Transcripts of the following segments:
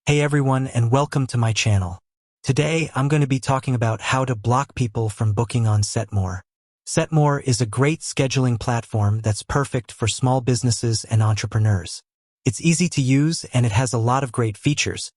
Hey everyone, and welcome to my channel. Today I'm going to be talking about how to block people from booking on Setmore. Setmore is a great scheduling platform that's perfect for small businesses and entrepreneurs. It's easy to use and it has a lot of great features.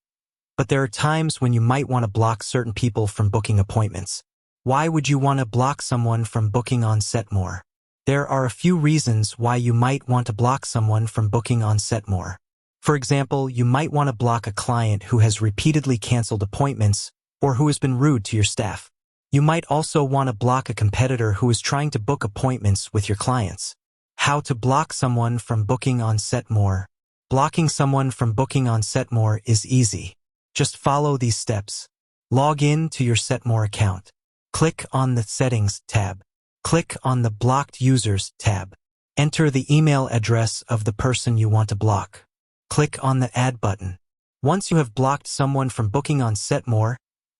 But there are times when you might want to block certain people from booking appointments. Why would you want to block someone from booking on Setmore? There are a few reasons why you might want to block someone from booking on Setmore. For example, you might want to block a client who has repeatedly canceled appointments or who has been rude to your staff. You might also want to block a competitor who is trying to book appointments with your clients. How to block someone from booking on Setmore. Blocking someone from booking on Setmore is easy. Just follow these steps. Log in to your Setmore account. Click on the Settings tab. Click on the Blocked Users tab. Enter the email address of the person you want to block. Click on the Add button. Once you have blocked someone from booking on Setmore,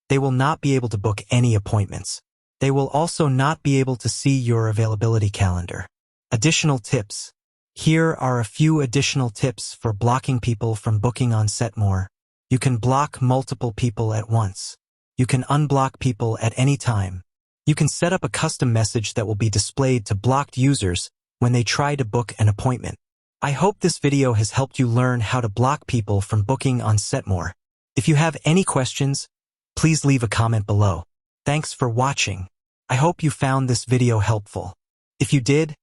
they will not be able to book any appointments. They will also not be able to see your availability calendar. Additional tips. Here are a few additional tips for blocking people from booking on Setmore. You can block multiple people at once. You can unblock people at any time. You can set up a custom message that will be displayed to blocked users when they try to book an appointment. I hope this video has helped you learn how to block people from booking on Setmore. If you have any questions, please leave a comment below. Thanks for watching. I hope you found this video helpful. If you did,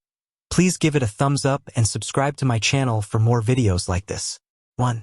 please give it a thumbs up and subscribe to my channel for more videos like this. 1.